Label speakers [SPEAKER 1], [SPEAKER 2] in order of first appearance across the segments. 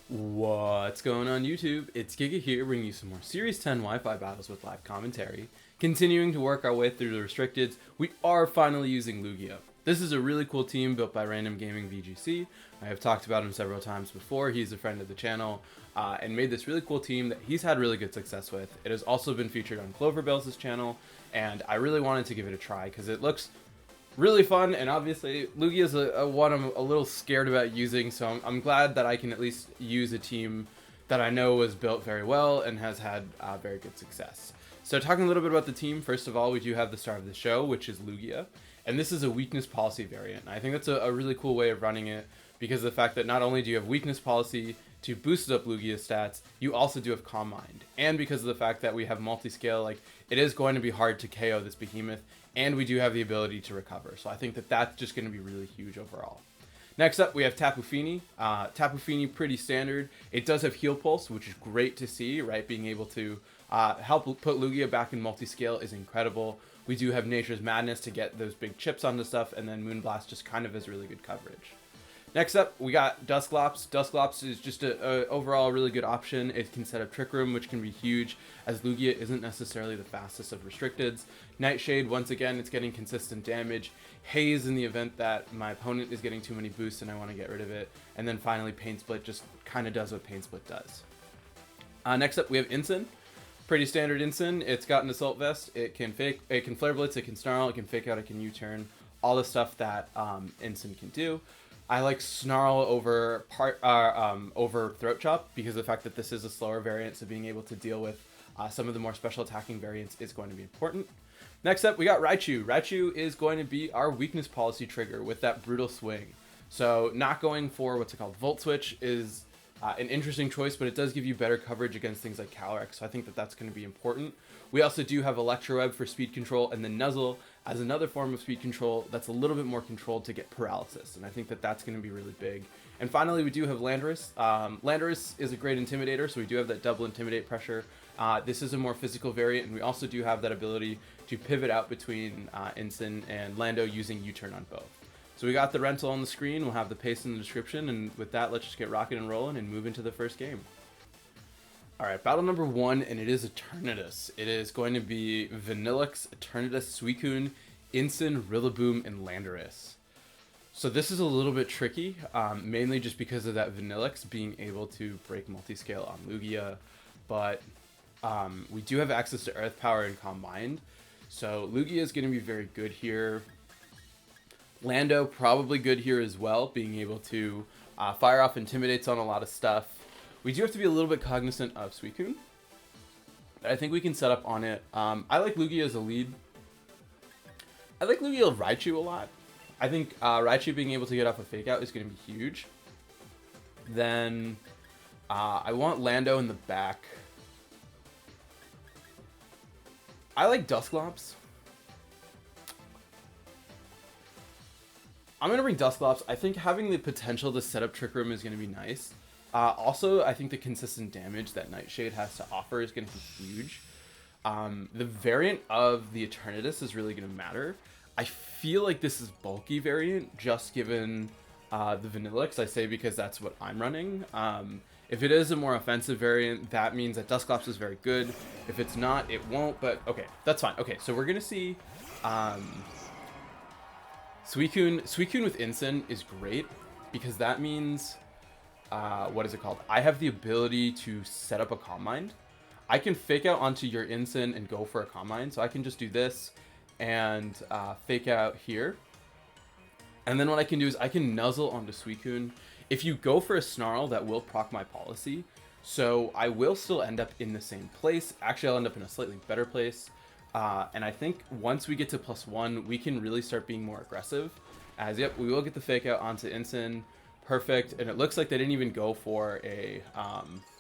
[SPEAKER 1] What's going on YouTube? It's Giga here bringing you some more Series 10 Wi-Fi battles with live commentary. Continuing to work our way through the restricteds, we are finally using Lugia. This is a really cool team built by Randomgaming VGC. I have talked about him several times before. He's a friend of the channel and made this really cool team that he's had really good success with. It has also been featured on Cloverbell's channel, and I really wanted to give it a try because it looks really fun, and obviously Lugia is a one I'm a little scared about using, so I'm glad that I can at least use a team that I know was built very well and has had very good success. So talking a little bit about the team, first of all, we do have the star of the show, which is Lugia, and this is a weakness policy variant. I think that's a really cool way of running it because of the fact that not only do you have weakness policy to boost up Lugia's stats, you also do have Calm Mind, and because of the fact that we have multi-scale, like, it is going to be hard to KO this behemoth, and we do have the ability to recover. So I think that that's just going to be really huge overall. Next up, we have Tapu Fini. Tapu Fini, pretty standard. It does have Heal Pulse, which is great to see, right? Being able to help put Lugia back in multi-scale is incredible. We do have Nature's Madness to get those big chips onto stuff, and then Moonblast just kind of has really good coverage. Next up, we got Dusclops. Dusclops is just a overall really good option. It can set up Trick Room, which can be huge, as Lugia isn't necessarily the fastest of restricteds. Nightshade, once again, it's getting consistent damage. Haze in the event that my opponent is getting too many boosts and I want to get rid of it. And then finally, Pain Split just kind of does what Pain Split does. Next up, we have Ensign. Pretty standard Ensign. It's got an Assault Vest. It can Flare Blitz, it can Snarl, it can Fake Out, it can U-Turn. All the stuff that Ensign can do. I like Snarl over Throat Chop because of the fact that this is a slower variant, so being able to deal with some of the more special attacking variants is going to be important. Next up, we got Raichu. Raichu is going to be our weakness policy trigger with that Brutal Swing. So not going for what's it called, Volt Switch is an interesting choice, but it does give you better coverage against things like Calyrex, so I think that that's going to be important. We also do have Electroweb for speed control, and then Nuzzle as another form of speed control that's a little bit more controlled to get paralysis, and I think that that's going to be really big. And finally, we do have Landorus. Landorus is a great intimidator, so we do have that double intimidate pressure. This is a more physical variant, and we also do have that ability to pivot out between Ensign and Lando using U-turn on both. So we got the rental on the screen, we'll have the paste in the description, and with that, let's just get rocking and rolling and move into the first game. Alright, battle number 1, and it is Eternatus. It is going to be Vanillix, Eternatus, Suicune, Ensign, Rillaboom, and Landorus. So this is a little bit tricky, mainly just because of that Vanillix being able to break multi-scale on Lugia, but we do have access to Earth Power and Calm Mind, so Lugia is going to be very good here. Lando probably good here as well, being able to fire off Intimidates on a lot of stuff. We do have to be a little bit cognizant of Suicune, but I think we can set up on it. I like Lugia as a lead. I like Lugia Raichu a lot. I think Raichu being able to get off a Fake Out is going to be huge. Then I want Lando in the back. I like Dusclops. I'm going to bring Dusclops. I think having the potential to set up Trick Room is going to be nice. Also, I think the consistent damage that Nightshade has to offer is going to be huge. The variant of the Eternatus is really going to matter. I feel like this is bulky variant, just given the Vanillix, I say because that's what I'm running. If it is a more offensive variant, that means that Dusclops is very good. If it's not, it won't, but okay, that's fine. Okay, so we're going to see Suicune with Ensign is great because that means, what is it called? I have the ability to set up a Calm Mind. I can Fake Out onto your Ensign and go for a Calm Mind, so I can just do this and Fake Out here. And then what I can do is I can Nuzzle onto Suicune. If you go for a Snarl, that will proc my policy, so I will still end up in the same place. Actually, I'll end up in a slightly better place. And I think once we get to +1, we can really start being more aggressive. As, yep, we will get the Fake Out onto Ensign. Perfect. And it looks like they didn't even go for a,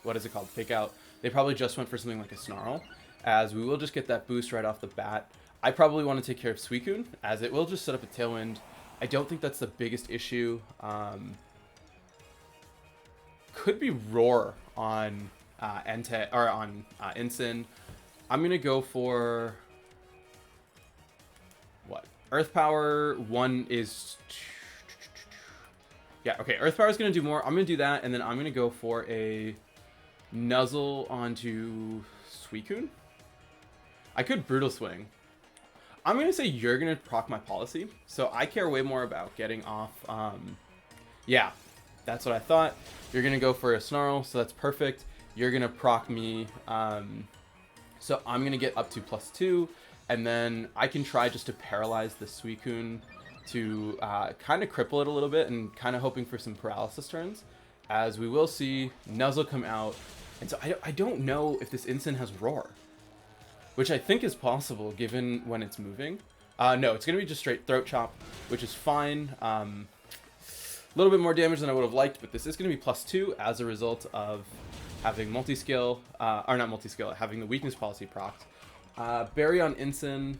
[SPEAKER 1] what is it called? Fake Out. They probably just went for something like a Snarl, as we will just get that boost right off the bat. I probably want to take care of Suicune, as it will just set up a Tailwind. I don't think that's the biggest issue. Could be Roar on Ensign. I'm gonna go for what? Earth Power 1 is Yeah, okay, Earth Power is going to do more. I'm going to do that, and then I'm going to go for a Nuzzle onto Suicune. I could Brutal Swing. I'm going to say you're going to proc my Policy, so I care way more about getting off. Yeah, that's what I thought. You're going to go for a Snarl, so that's perfect. You're going to proc me, so I'm going to get up to +2, and then I can try just to paralyze the Suicune to kind of cripple it a little bit, and kind of hoping for some paralysis turns, as we will see Nuzzle come out. And so I don't know if this Incin has Roar, which I think is possible given when it's moving. No, it's going to be just straight Throat Chop, which is fine. A little bit more damage than I would have liked, but this is going to be +2 as a result of having multi-skill, or not multi-skill, having the Weakness Policy procced. Berry on Incin.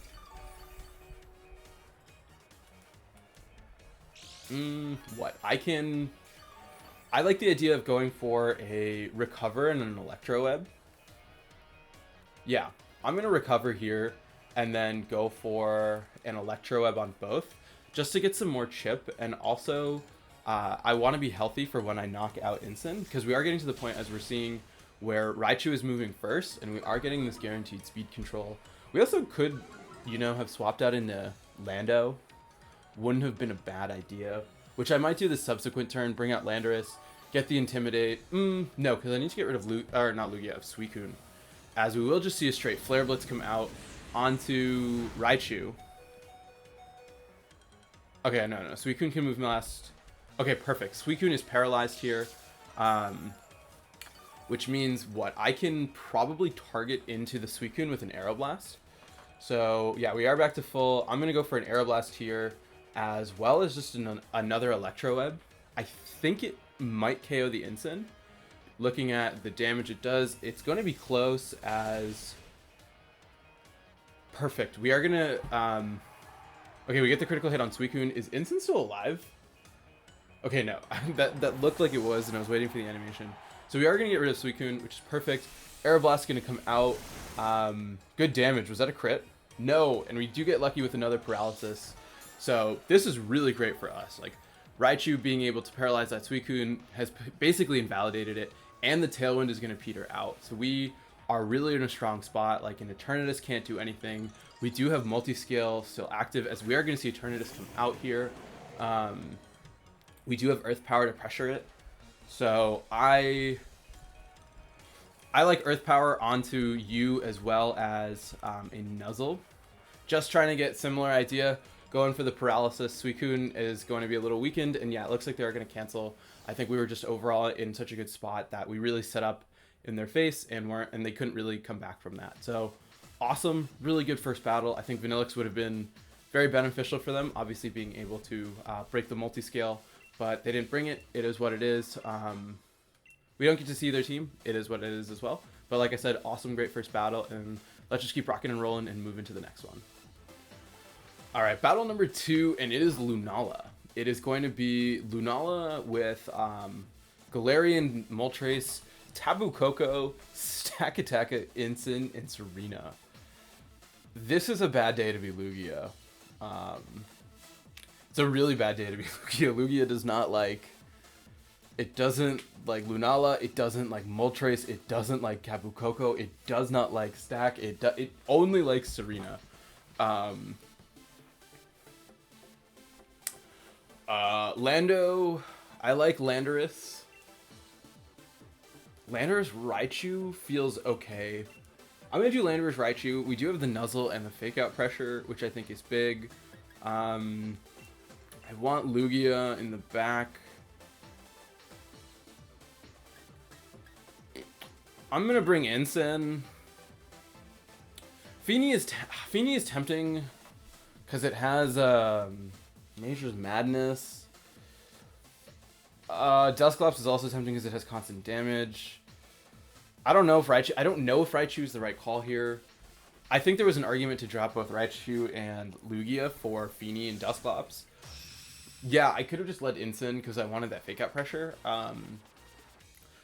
[SPEAKER 1] What? I like the idea of going for a Recover and an Electro Web. Yeah, I'm going to Recover here and then go for an Electro Web on both just to get some more chip, and also I want to be healthy for when I knock out Incin, because we are getting to the point, as we're seeing, where Raichu is moving first and we are getting this guaranteed speed control. We also could, you know, have swapped out into Lando. Wouldn't have been a bad idea, which I might do the subsequent turn, bring out Landorus, get the Intimidate. No, because I need to get rid of not Lugia, of Suicune, as we will just see a straight Flare Blitz come out onto Raichu. Okay, no, Suicune can move last. Okay, perfect. Suicune is paralyzed here, which means what? I can probably target into the Suicune with an Aeroblast. So yeah, we are back to full. I'm going to go for an Aeroblast here, as well as just another Electro Web. I think it might KO the Incin. Looking at the damage it does, it's going to be close as... Perfect. We are going to... Okay, we get the critical hit on Suicune. Is Incin still alive? Okay, no. that looked like it was, and I was waiting for the animation. So we are going to get rid of Suicune, which is perfect. Aeroblast is going to come out. Good damage. Was that a crit? No, and we do get lucky with another paralysis. So this is really great for us. Like, Raichu being able to paralyze that Suicune has basically invalidated it, and the Tailwind is going to peter out. So we are really in a strong spot. Like, an Eternatus can't do anything. We do have multi-scale still active, as we are going to see Eternatus come out here. We do have Earth Power to pressure it. So I like Earth Power onto you as well as a Nuzzle. Just trying to get similar idea. Going for the paralysis. Suicune is going to be a little weakened, and yeah, it looks like they're going to cancel. I think we were just overall in such a good spot that we really set up in their face, and they couldn't really come back from that. So awesome, really good first battle. I think Vanillix would have been very beneficial for them, obviously being able to break the multi-scale, but they didn't bring it. It is what it is. We don't get to see their team. It is what it is as well. But like I said, awesome, great first battle, and let's just keep rocking and rolling and move into the next one. All right, battle number 2, and it is Lunala. It is going to be Lunala with Galarian, Moltres, Tabu Koko, Stack Attacka, Incin, and Serena. This is a bad day to be Lugia. It's a really bad day to be Lugia. Lugia does not like... It doesn't like Lunala, it doesn't like Moltres, it doesn't like Tabu Koko, it does not like Stack, it only likes Serena. Lando, I like Landorus. Landorus Raichu feels okay. I'm gonna do Landorus Raichu. We do have the Nuzzle and the Fake Out Pressure, which I think is big. I want Lugia in the back. I'm gonna bring Incin. Feeny is tempting because it has Nature's Madness. Dusclops is also tempting because it has constant damage. I don't know if Raichu is the right call here. I think there was an argument to drop both Raichu and Lugia for Feeny and Dusclops. Yeah, I could have just led Incin because I wanted that Fake Out Pressure.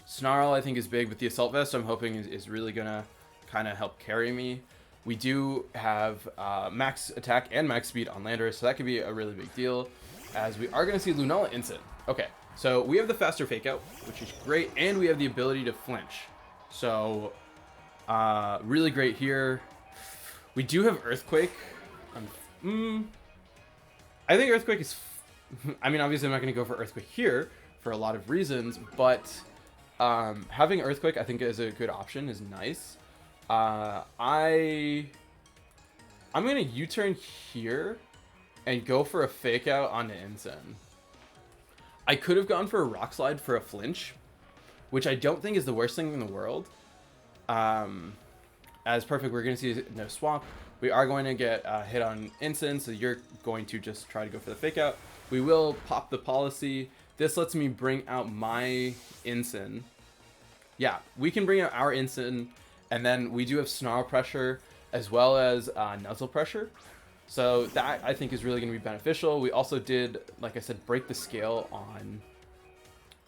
[SPEAKER 1] Snarl I think is big, but the Assault Vest I'm hoping is really gonna kind of help carry me. We do have max attack and max speed on Landorus, so that could be a really big deal, as we are going to see Lunala Incin. Okay, So we have the faster fake out, which is great, and we have the ability to flinch. So really great here. We do have Earthquake. I think Earthquake is... I mean, obviously I'm not going to go for Earthquake here for a lot of reasons, but having Earthquake I think is a good option, is nice. I'm going to U-turn here and go for a fake out onto Incin. I could have gone for a Rock Slide for a flinch, which I don't think is the worst thing in the world. As perfect, we're going to see no swap. We are going to get hit on Incin, so you're going to just try to go for the fake out. We will pop the policy. This lets me bring out my Incin. Yeah, we can bring out our Incin, and then we do have Snarl Pressure as well as Nuzzle Pressure. So that I think is really going to be beneficial. We also did, like I said, break the scale on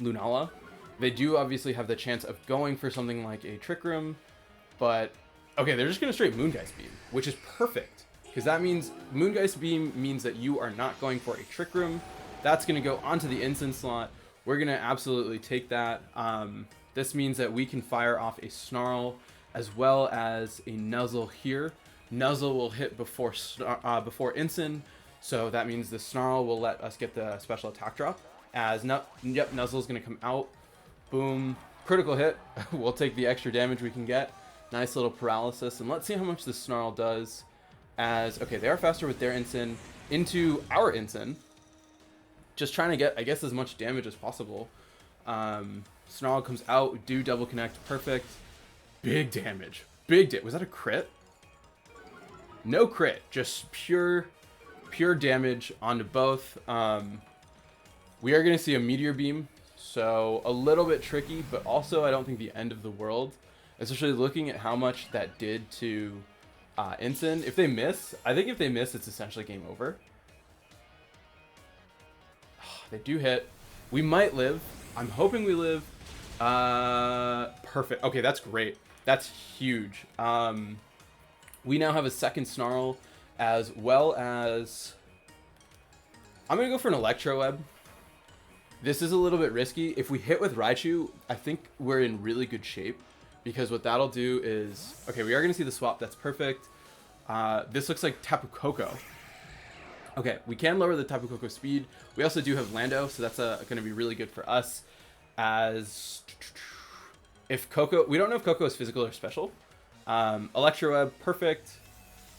[SPEAKER 1] Lunala. They do obviously have the chance of going for something like a Trick Room, but okay, they're just going to straight Moongeist Beam, which is perfect, because that means Moongeist Beam means that you are not going for a Trick Room. That's going to go onto the Incin slot. We're going to absolutely take that. This means that we can fire off a Snarl as well as a Nuzzle here. Nuzzle will hit before Incin, so that means the Snarl will let us get the special attack drop. Yep, Nuzzle is going to come out. Boom. Critical hit. We'll take the extra damage we can get. Nice little paralysis. And let's see how much the Snarl does. Okay, they are faster with their Incin into our Incin. Just trying to get, I guess, as much damage as possible. Snarl comes out. Do double connect. Perfect. Big damage. Was that a crit? No crit. Just pure damage onto both. We are going to see a Meteor Beam. So a little bit tricky, but also I don't think the end of the world. Especially looking at how much that did to Incin. If they miss, I think if they miss, it's essentially game over. They do hit. We might live. I'm hoping we live. Perfect. Okay, that's great. That's huge. We now have a second Snarl, as well as... I'm going to go for an Electro Web. This is a little bit risky. If we hit with Raichu, I think we're in really good shape. Because what that'll do is... Okay, we are going to see the swap. That's perfect. This looks like Tapu Koko. Okay, we can lower the Tapu Koko speed. We also do have Lando, so that's going to be really good for us. As... If Koko... We don't know if Koko is physical or special. Electro Web, perfect.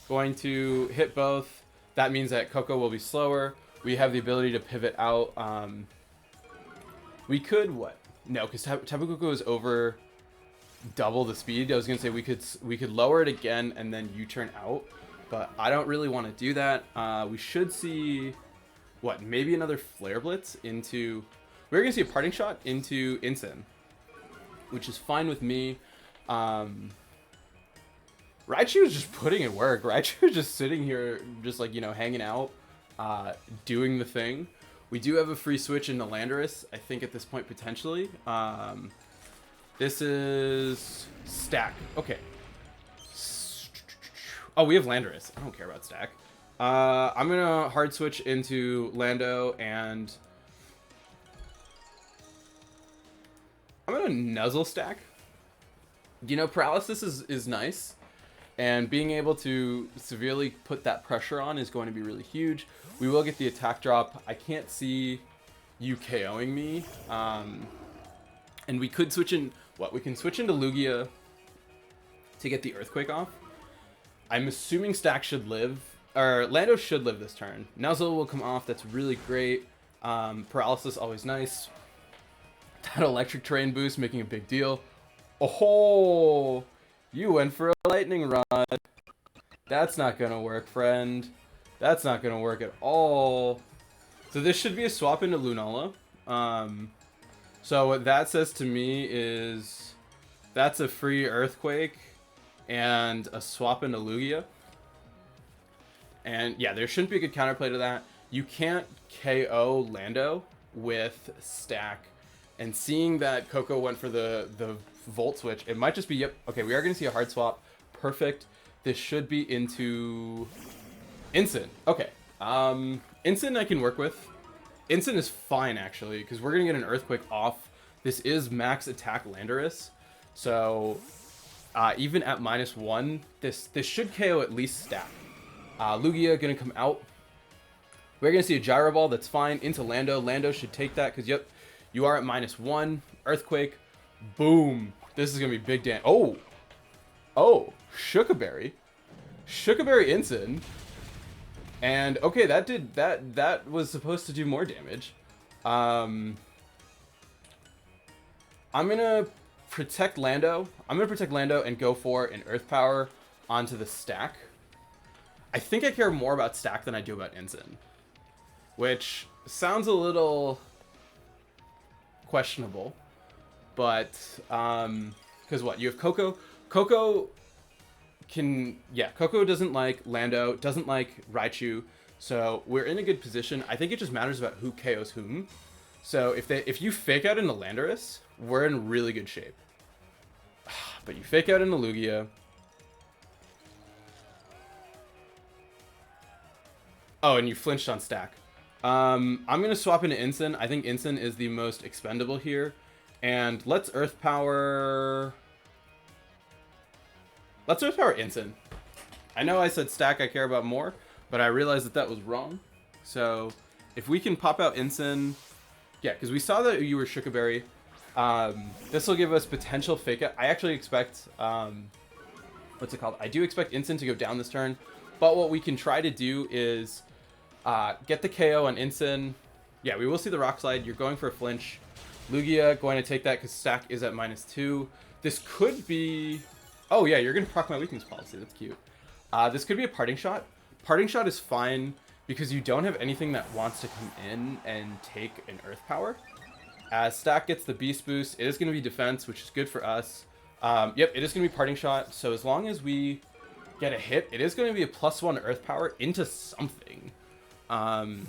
[SPEAKER 1] Going to hit both. That means that Koko will be slower. We have the ability to pivot out. We could... What? No, because Tapu Koko is over... double the speed. I was gonna say we could lower it again and then U-turn out, but I don't really want to do that. We should see what, maybe another Flare Blitz into... We're gonna see a Parting Shot into Incin, which is fine with me. Raichu is just putting in work. Raichu is just sitting here, just like, you know, hanging out, doing the thing. We do have a free switch into Landorus, I think, at this point, potentially. This is Stack. Okay. Oh, we have Landorus. I don't care about Stack. I'm going to hard switch into Lando, and I'm going to Nuzzle Stack. You know, Paralysis is nice, and being able to severely put that pressure on is going to be really huge. We will get the attack drop. I can't see you KOing me. And we could switch in... What? We can switch into Lugia to get the Earthquake off. I'm assuming Stack should live. Or Lando should live this turn. Nuzzle will come off. That's really great. Paralysis, always nice. That Electric Terrain boost making a big deal. Oh, you went for a Lightning Rod. That's not going to work, friend. That's not going to work at all. So this should be a swap into Lunala. So what that says to me is that's a free Earthquake and a swap into Lugia. And yeah, there shouldn't be a good counterplay to that. You can't KO Lando with Stack. And seeing that Koko went for the Volt Switch, it might just be, yep, okay, we are going to see a hard swap. Perfect. This should be into Incin. Okay. Incin I can work with. Instant is fine, actually, because we're going to get an Earthquake off. This is max attack Landorus. So, even at -1, this should KO at least Stack. Lugia going to come out. We're going to see a Gyro Ball. That's fine. Into Lando. Lando should take that, because, yep, you are at -1. Earthquake. Boom. This is going to be big damage. Oh. Oh. Shookaberry. Shookaberry Ensign. And okay, that was supposed to do more damage. I'm gonna protect Lando. I'm gonna protect Lando and go for an Earth Power onto the Stack. I think I care more about Stack than I do about Ensign, which sounds a little questionable. But because what, you have Coco. Coco doesn't like Lando, doesn't like Raichu, so we're in a good position. I think it just matters about who KOs whom. So if you fake out into Landorus, we're in really good shape. But you fake out into Lugia. Oh, and you flinched on Stack. I'm gonna swap into Ensign. I think Ensign is the most expendable here, and let's Earth Power. Let's Earth Power Ensign. I know I said Stack I care about more, but I realized that was wrong. So if we can pop out Ensign, yeah, because we saw that you were Shookaberry. This will give us potential fake out. I actually expect, what's it called? I do expect Ensign to go down this turn, but what we can try to do is get the KO on Ensign. Yeah, we will see the Rock Slide. You're going for a flinch. Lugia going to take that because Stack is at -2. This could be... Oh, yeah, you're going to proc my weakness policy. That's cute. This could be a Parting Shot. Parting Shot is fine because you don't have anything that wants to come in and take an Earth Power. As Stack gets the Beast Boost, it is going to be defense, which is good for us. Yep, it is going to be Parting Shot. So as long as we get a hit, it is going to be a +1 Earth Power into something. +1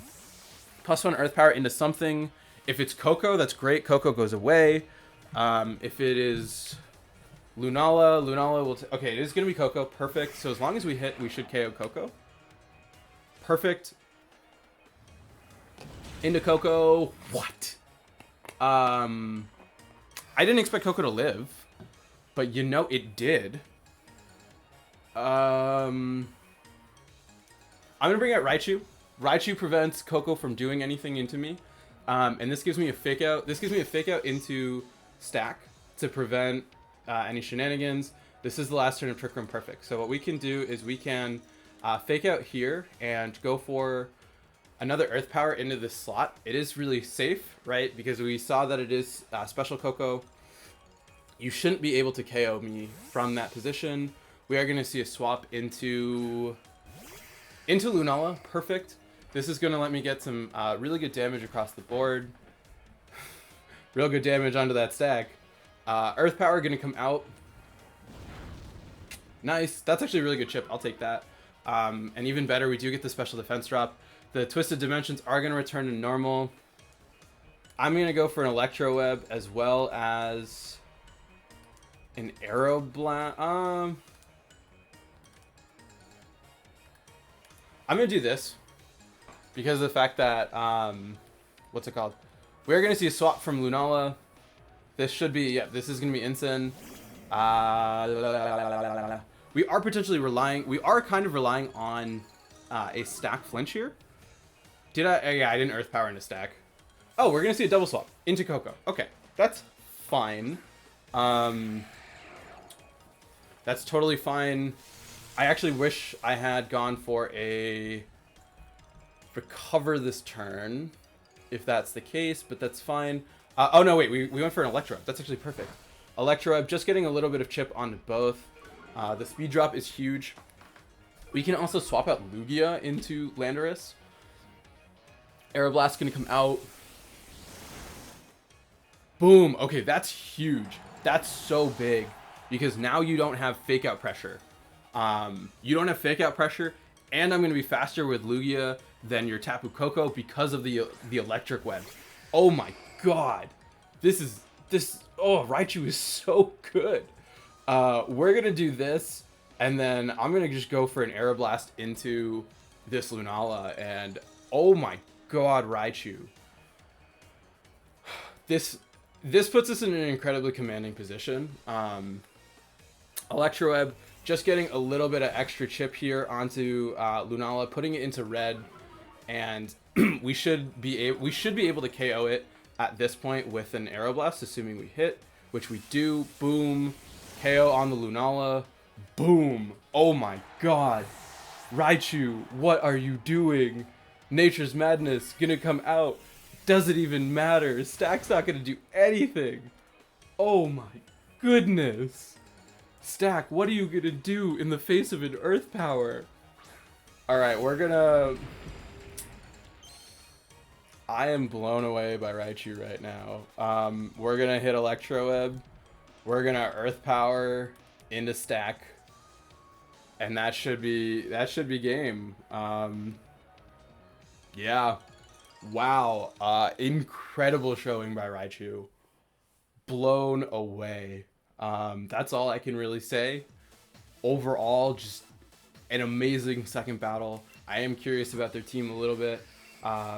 [SPEAKER 1] Earth Power into something. If it's Coco, that's great. Coco goes away. If it is... Lunala will... Okay, it is going to be Coco. Perfect. So as long as we hit, we should KO Coco. Perfect. Into Coco. What? I didn't expect Coco to live, but you know it did. I'm going to bring out Raichu. Raichu prevents Coco from doing anything into me. And this gives me a fake out. This gives me a fake out into Stack to prevent... any shenanigans. This is the last turn of Trick Room Perfect. So what we can do is we can fake out here and go for another Earth Power into this slot. It is really safe, right? Because we saw that it is Special Coco. You shouldn't be able to KO me from that position. We are going to see a swap into Lunala. Perfect. This is going to let me get some really good damage across the board. Real good damage onto that Stack. Earth Power going to come out. Nice. That's actually a really good chip. I'll take that. And even better, we do get the special defense drop. The Twisted Dimensions are going to return to normal. I'm going to go for an Electro Web as well as an Arrow Blast. I'm going to do this because of the fact that, what's it called? We're going to see a swap from Lunala. This should be, yeah, this is going to be Ensign. We are potentially relying, we are kind of relying on a Stack flinch here. Did I? Yeah, I didn't Earth Power into Stack. Oh, we're going to see a double swap into Coco. Okay, that's fine. That's totally fine. I actually wish I had gone for a recover this turn, if that's the case, but that's fine. Oh, no, wait, we went for an Electro. That's actually perfect. Electro, just getting a little bit of chip onto both. The speed drop is huge. We can also swap out Lugia into Landorus. Aeroblast's going to come out. Boom. Okay, that's huge. That's so big because now you don't have fake out pressure. You don't have fake out pressure, and I'm going to be faster with Lugia than your Tapu Koko because of the electric web. Oh my god. Oh, Raichu is so good. We're going to do this, and then I'm going to just go for an Aeroblast into this Lunala, and oh my god, Raichu. This puts us in an incredibly commanding position. Electroweb, just getting a little bit of extra chip here onto Lunala, putting it into red, and we should be able to KO it at this point with an Aeroblast, assuming we hit, which we do. Boom, KO on the Lunala. Boom. Oh my god. Raichu, what are you doing? Nature's Madness gonna come out. Does it even matter? Stack's not gonna do anything. Oh my goodness. Stack, what are you gonna do in the face of an Earth Power? Alright, we're gonna... I am blown away by Raichu right now. We're gonna hit Electroweb. We're gonna Earth Power into Stack. And that should be game. Yeah. Wow. Incredible showing by Raichu. Blown away. That's all I can really say. Overall, just an amazing second battle. I am curious about their team a little bit.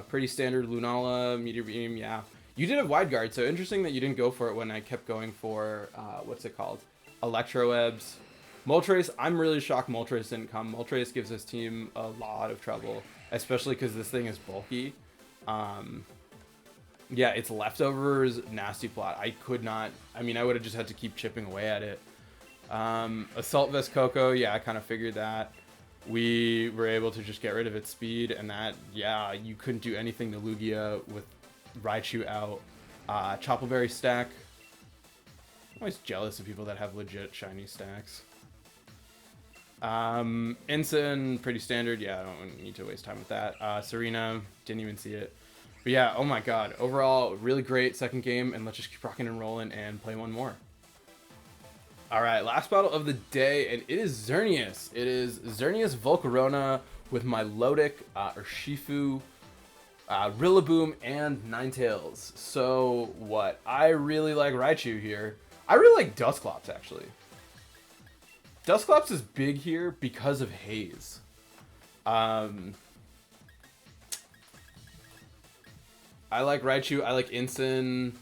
[SPEAKER 1] Pretty standard Lunala, Meteor Beam, yeah. You did have Wide Guard, so interesting that you didn't go for it when I kept going for, what's it called? Electrowebs. Moltres, I'm really shocked Moltres didn't come. Moltres gives this team a lot of trouble, especially because this thing is bulky. Yeah, it's leftovers, nasty plot. I would have just had to keep chipping away at it. Assault Vest Coco, yeah, I kind of figured that. We were able to just get rid of its speed, and that, yeah, you couldn't do anything to Lugia with Raichu out. Choppleberry Stack. I'm always jealous of people that have legit shiny stacks. Ensign, pretty standard. Yeah, I don't need to waste time with that. Serena, didn't even see it. But yeah, oh my god. Overall, really great second game, and let's just keep rocking and rolling and play one more. Alright, last battle of the day, and it is Xerneas. It is Xerneas Volcarona with my Milotic, Urshifu, Rillaboom, and Ninetales. So, what? I really like Raichu here. I really like Dusclops, actually. Dusclops is big here because of Haze. I like Raichu. I like Ensign.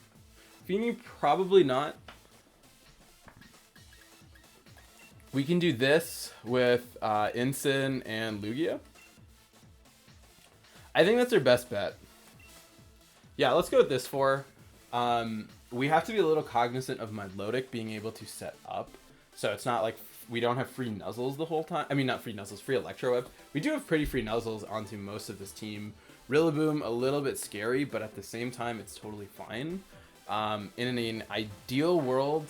[SPEAKER 1] Feeny, probably not. We can do this with Ensign and Lugia. I think that's our best bet. Yeah, let's go with this for. We have to be a little cognizant of Milotic being able to set up. So it's not like we don't have free Nuzzles the whole time. I mean, not free Nuzzles, free Electroweb. We do have pretty free Nuzzles onto most of this team. Rillaboom, a little bit scary, but at the same time, it's totally fine. In an ideal world,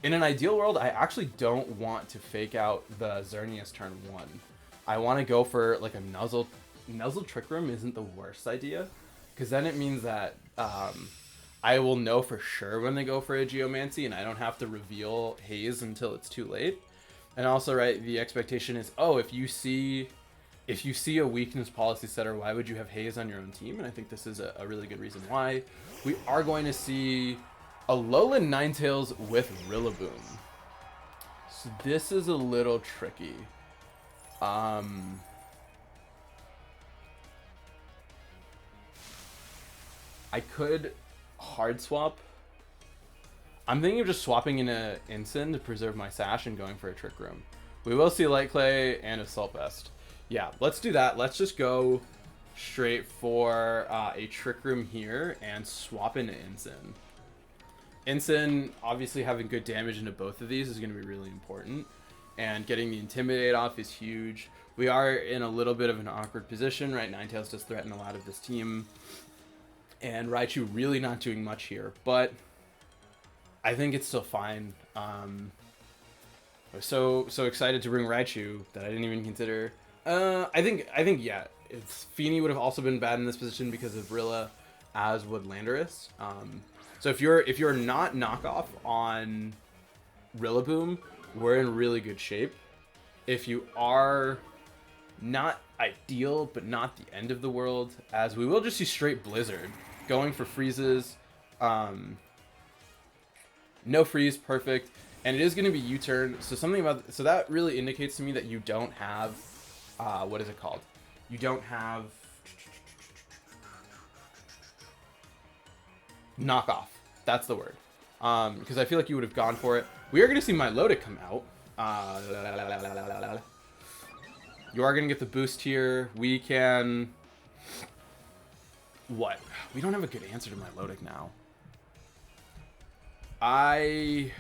[SPEAKER 1] I actually don't want to fake out the Xerneas turn 1. I want to go for like a Nuzzle. Nuzzle Trick Room isn't the worst idea, because then it means that I will know for sure when they go for a Geomancy, and I don't have to reveal Haze until it's too late. And also, right, the expectation is, oh, if you see a weakness policy setter, why would you have Haze on your own team? And I think this is a really good reason why. We are going to see Alolan Ninetales with Rillaboom. So this is a little tricky. I could hard swap. I'm thinking of just swapping in a Ensign to preserve my Sash and going for a Trick Room. We will see Light Clay and Assault Vest. Yeah, let's do that. Let's just go straight for a Trick Room here and swap into Ensign. Ensign, obviously having good damage into both of these is going to be really important. And getting the Intimidate off is huge. We are in a little bit of an awkward position, right? Ninetales does threaten a lot of this team. And Raichu really not doing much here, but I think it's still fine. I was so excited to bring Raichu that I didn't even consider. I think yeah, Feeny would have also been bad in this position because of Rilla, as would Landorus. So if you're not knockoff on Rillaboom, we're in really good shape. If you are not ideal, but not the end of the world, as we will just see straight Blizzard going for freezes. No freeze, perfect, and it is going to be U-turn. So that really indicates to me that you don't have what is it called? You don't have Knockoff. That's the word. Because I feel like you would have gone for it. We are going to see Milotic come out. You are going to get the boost here. We can... What? We don't have a good answer to Milotic now. I...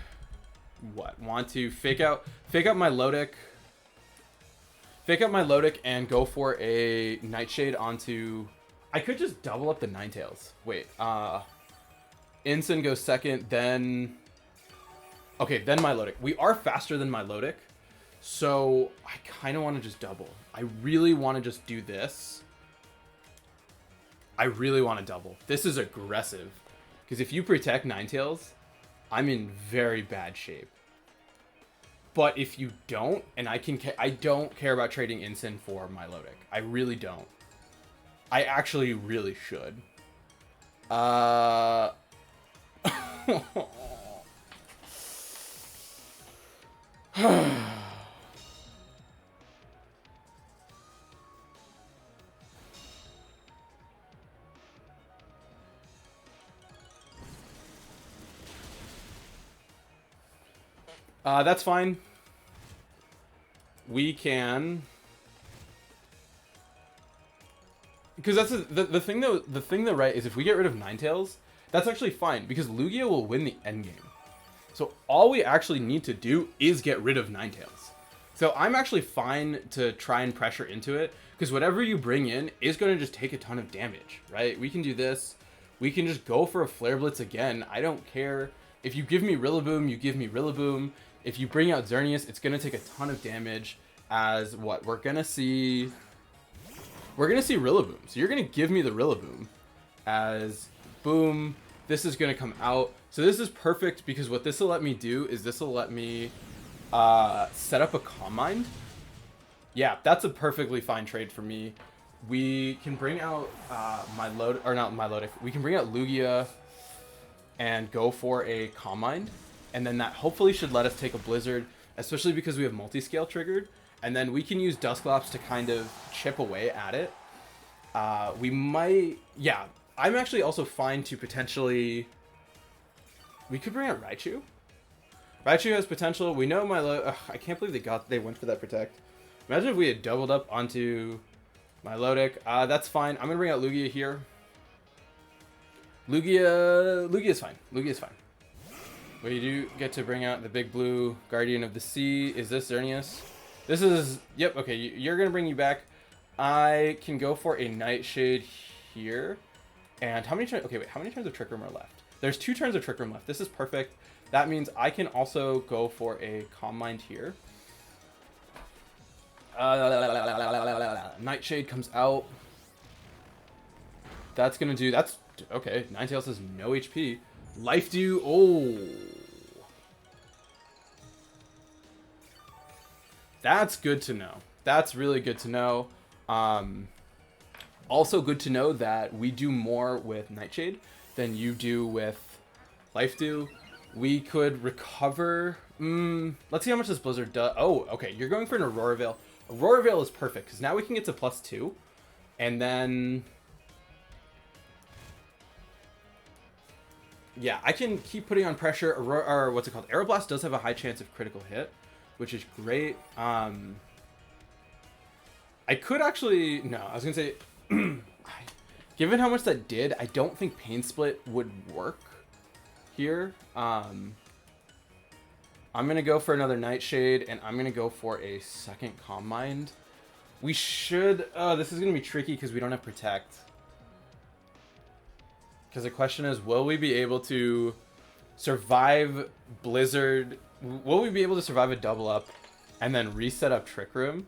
[SPEAKER 1] What? Want to fake out Milotic. Fake out Milotic and go for a Nightshade onto... I could just double up the Ninetales. Wait. Incin goes second, then... Okay, then Milotic. We are faster than Milotic, so I kind of want to just double. I really want to just do this. I really want to double. This is aggressive, because if you protect Ninetales, I'm in very bad shape. But if you don't, and I don't care about trading Incin for Milotic. I really don't. I actually really should. That's fine. We can, because that's the thing though. The thing though, right, is if we get rid of Ninetales, that's actually fine because Lugia will win the end game. So all we actually need to do is get rid of Ninetales. So I'm actually fine to try and pressure into it because whatever you bring in is going to just take a ton of damage, right? We can do this. We can just go for a Flare Blitz again. I don't care. If you give me Rillaboom, you give me Rillaboom. If you bring out Xerneas, it's going to take a ton of damage as what? We're going to see Rillaboom. So you're going to give me the Rillaboom as boom. This is going to come out. So this is perfect because what this will let me do is this will let me set up a Calm Mind. Yeah, that's a perfectly fine trade for me. We can bring out we can bring out Lugia and go for a Calm Mind. And then that hopefully should let us take a Blizzard, especially because we have multi-scale triggered. And then we can use Dusclops to kind of chip away at it. We might... Yeah, I'm actually also fine to potentially... We could bring out Raichu. Raichu has potential. We know I can't believe they went for that Protect. Imagine if we had doubled up onto Milotic. That's fine. I'm going to bring out Lugia here. Lugia's fine. Lugia's fine. We do get to bring out the big blue Guardian of the Sea. Is this Xerneas? This is... Yep, okay. You're going to bring you back. I can go for a Nightshade here. And how many turns... Okay, wait. How many turns of Trick Room are left? There's 2 turns of Trick Room left. This is perfect. That means I can also go for a Calm Mind here. Nightshade comes out. That's going to do... That's... Okay, Ninetales has no HP. Life Dew. Oh. That's good to know. That's really good to know. Also good to know that we do more with Nightshade than you do with Life Dew. We could recover... let's see how much this Blizzard does. Oh, okay. You're going for an Aurora Veil. Aurora Veil is perfect because now we can get to +2. And then... Yeah, I can keep putting on pressure. Or what's it called? Aeroblast does have a high chance of critical hit, which is great. I could actually... No, I was going to say... Given how much that did, I don't think Pain Split would work here. I'm going to go for another Nightshade, and I'm going to go for a second Calm Mind. We should... this is going to be tricky because we don't have Protect. Because the question is, will we be able to survive Blizzard? Will we be able to survive a double up and then reset up Trick Room?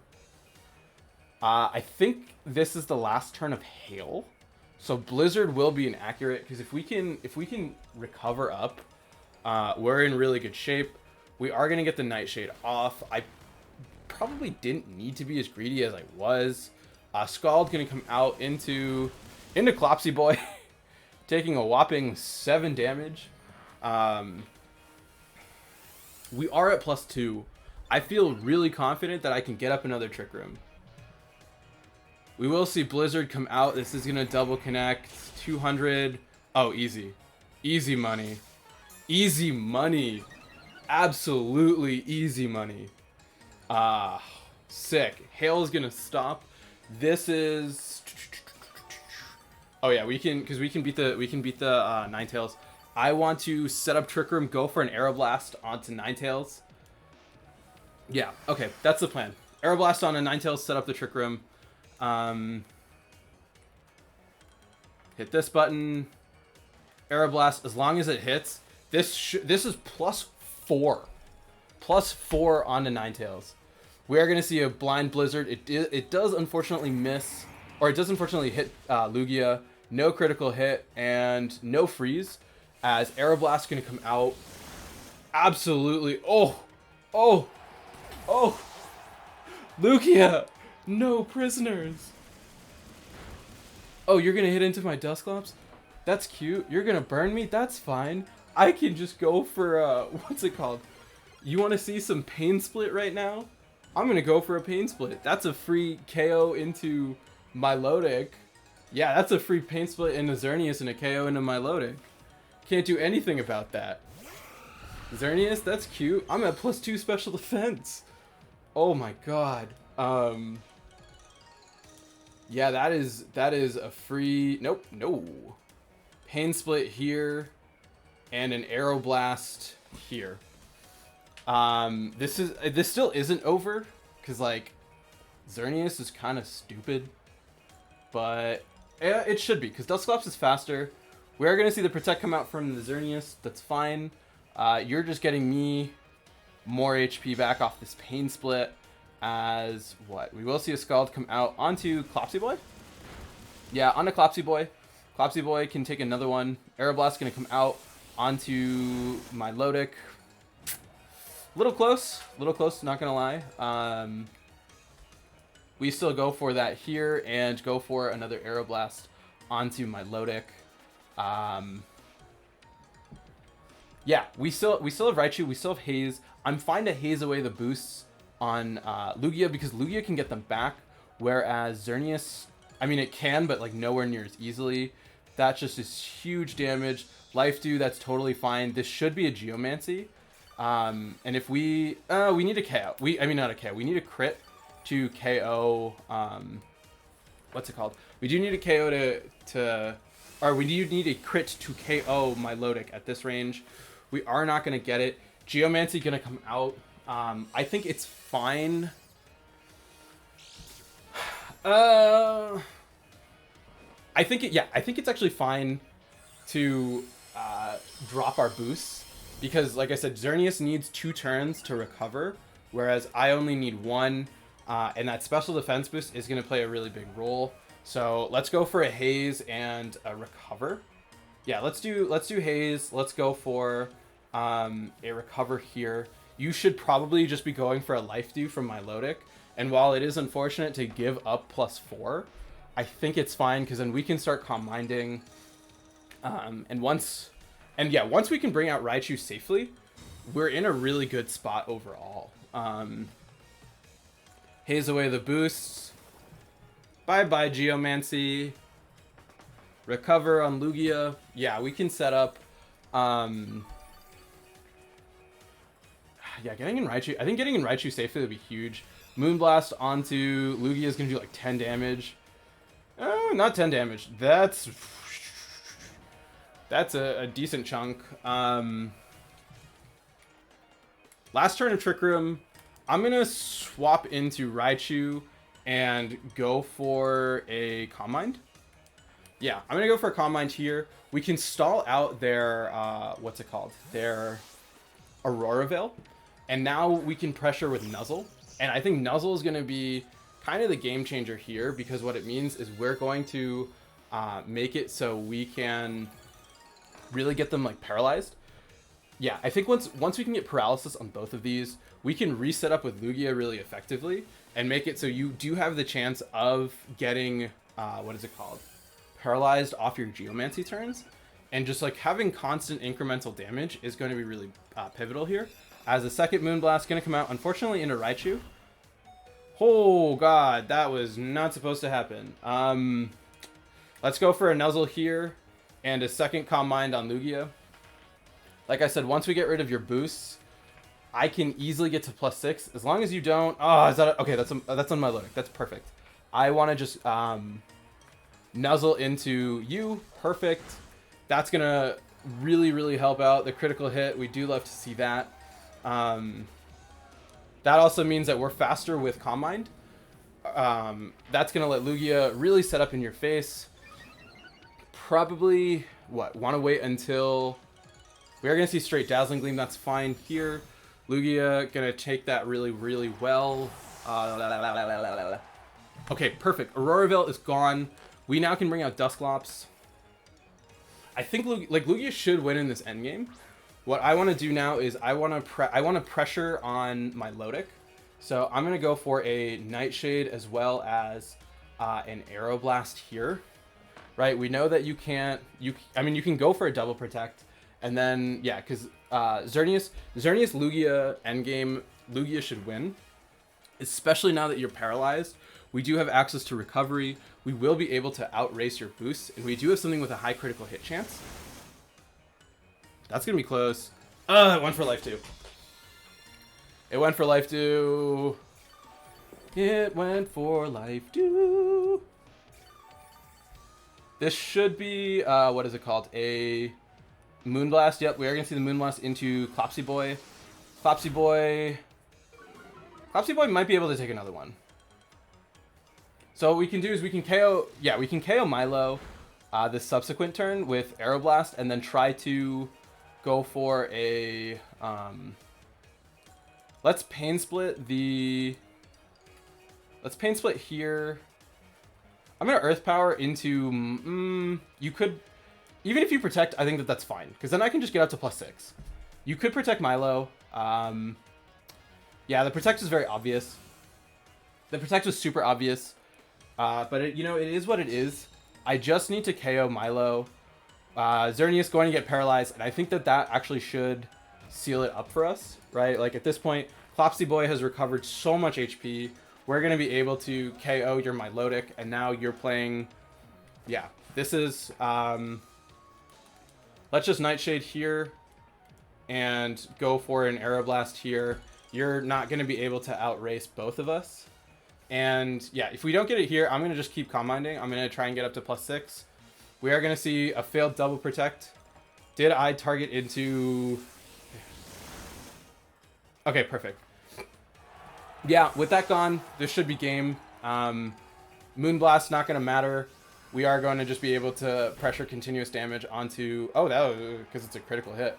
[SPEAKER 1] I think this is the last turn of Hail. So Blizzard will be inaccurate because if we can recover up, we're in really good shape. We are going to get the Nightshade off. I probably didn't need to be as greedy as I was. Scald going to come out into Clopsy Boy. Taking a whopping 7 damage. We are at +2. I feel really confident that I can get up another Trick Room. We will see Blizzard come out. This is going to double connect. 200. Oh, easy. Easy money. Easy money. Absolutely easy money. Ah, sick. Hail is gonna stop. This is. Oh yeah, we can, because we can beat the Ninetales. I want to set up Trick Room, go for an Aeroblast onto Ninetales. Yeah, okay, that's the plan. Aeroblast on a Ninetales, set up the Trick Room. Hit this button. Aeroblast, as long as it hits. This is +4. +4 on the Ninetales. We are going to see a Blind Blizzard. It does unfortunately miss, or it does unfortunately hit Lugia. No critical hit and no freeze, as Aeroblast going to come out. Absolutely. Oh. Lugia, no prisoners. Oh, you're going to hit into my Dusclops? That's cute. You're going to burn me? That's fine. I can just go for, what's it called? You want to see some Pain Split right now? I'm going to go for a Pain Split. That's a free KO into Milotic. Yeah, that's a free Pain Split into Xerneas and a KO into Milotic. Can't do anything about that. Xerneas, that's cute. I'm at +2 special defense. Oh my god. Yeah, that is a free... Nope, no. Pain Split here, and an Aeroblast here. This still isn't over, because like Xerneas is kind of stupid, but yeah, it should be, because Dusclops is faster. We are gonna see the Protect come out from the Xerneas. That's fine. You're just getting me more HP back off this Pain Split. As what? We will see a Scald come out onto Clopsy Boy. Yeah, onto Clopsy Boy. Clopsy Boy can take another one. Aeroblast gonna come out onto Milotic. Little close, not gonna lie. We still go for that here and go for another Aeroblast onto Milotic. Yeah, we still have Raichu, we still have Haze. I'm fine to haze away the boosts on Lugia, because Lugia can get them back, whereas Xerneas, I mean, it can, but like nowhere near as easily. That's just this huge damage. Life Dew, that's totally fine. This should be a Geomancy. And if we need a KO. I mean, not a KO. We need a crit to KO, what's it called? We do need a KO or we do need a crit to KO Milotic at this range. We are not going to get it. Geomancy going to come out. I think it's fine. I think it's actually fine to drop our boosts, because like I said, Xerneas needs 2 turns to recover, whereas I only need 1, and that special defense boost is going to play a really big role. So let's go for a Haze and a Recover. Yeah, let's do Haze. Let's go for a Recover here. You should probably just be going for a Life Dew from Milotic. And while it is unfortunate to give up +4, I think it's fine, because then we can start Calm Minding. And once we can bring out Raichu safely, we're in a really good spot overall. Haze away the boosts. Bye-bye, Geomancy. Recover on Lugia. Yeah, we can set up... yeah, getting in Raichu. I think getting in Raichu safely would be huge. Moonblast onto Lugia is going to do like 10 damage. Oh, not 10 damage. That's a decent chunk. Last turn of Trick Room. I'm going to swap into Raichu and go for a Calm Mind. Yeah, I'm going to go for a Calm Mind here. We can stall out their, what's it called? Their Aurora Veil. And now we can pressure with Nuzzle. And I think Nuzzle is going to be kind of the game changer here, because what it means is we're going to make it so we can really get them like paralyzed. Yeah, I think once we can get paralysis on both of these, we can reset up with Lugia really effectively and make it so you do have the chance of getting, what is it called? Paralyzed off your Geomancy turns. And just like having constant incremental damage is going to be really pivotal here. As the second Moonblast going to come out, unfortunately, into Raichu. Oh, God, that was not supposed to happen. Let's go for a Nuzzle here. and a second Calm Mind on Lugia. Like I said, once we get rid of your boosts, I can easily get to +6 as long as you don't. Oh, is that okay? That's on my Lodic. That's perfect. I want to just nuzzle into you. Perfect. That's gonna really help out the critical hit. We do love to see that. That also means that we're faster with Calm Mind. That's gonna let Lugia really set up in your face. Probably want to wait until we are gonna see straight Dazzling Gleam. That's fine here. Lugia gonna take that really well. Okay, perfect. Aurora Veil is gone. We now can bring out Dusclops. I think Lugia should win in this endgame. What I want to do now is I want to pressure on my Lodic. So I'm gonna go for a Nightshade as well as an Aeroblast here. Right? We know that you can't. I mean, you can go for a double protect, and then yeah, because Xerneas Lugia endgame, Lugia should win, especially now that you're paralyzed. We do have access to recovery. We will be able to outrace your boosts, and we do have something with a high critical hit chance. That's gonna be close. It went for life 2. It went for life 2. It went for life 2. This should be what is it called? A Moonblast. Yep, we are gonna see the Moonblast into Clopsy Boy. Clopsy Boy might be able to take another one. So what we can do is we can KO. Yeah, we can KO Milo this subsequent turn with Aeroblast, and then try to go for a. Let's Pain Split the. Let's Pain Split here. I'm gonna Earth Power into. You could, even if you protect, I think that's fine, because then I can just get up to +6. You could protect Milo. Yeah, the protect is very obvious. The protect was super obvious, but it is what it is. I just need to KO Milo. Xerneas going to get paralyzed, and I think that actually should seal it up for us, right? Like at this point, Clopsy Boy has recovered so much HP. We're going to be able to KO your Milotic, and now you're playing. Yeah, this is. Let's just Nightshade here and go for an Aeroblast here. You're not going to be able to outrace both of us. And yeah, if we don't get it here, I'm going to just keep Calm Minding. I'm going to try and get up to +6. We are going to see a failed double protect. Did I target into... Okay, perfect. Yeah, with that gone, this should be game. Moonblast not going to matter. We are going to just be able to pressure continuous damage onto... Oh, that was because it's a critical hit.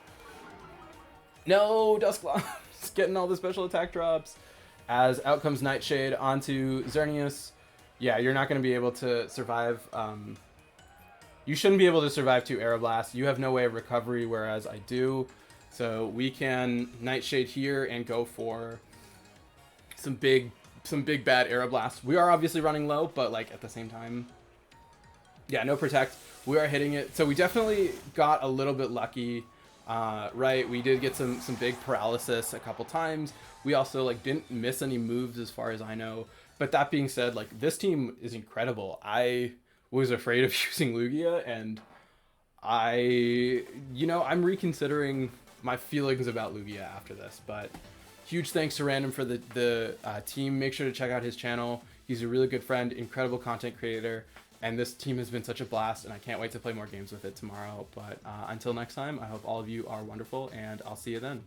[SPEAKER 1] No, Dusclops getting all the special attack drops. As out comes Nightshade onto Xerneas. Yeah, you're not going to be able to survive. You shouldn't be able to survive 2 Aeroblasts. You have no way of recovery, whereas I do. So we can Nightshade here and go for some big bad Aeroblasts. We are obviously running low, but like at the same time, yeah, no protect. We are hitting it. So we definitely got a little bit lucky. Right, we did get some big paralysis a couple times. We also like didn't miss any moves as far as I know. But that being said, like this team is incredible. I was afraid of using Lugia, and I'm reconsidering my feelings about Lugia after this. But huge thanks to Random for the team. Make sure to check out his channel. He's a really good friend, incredible content creator. And this team has been such a blast, and I can't wait to play more games with it tomorrow. But until next time, I hope all of you are wonderful, and I'll see you then.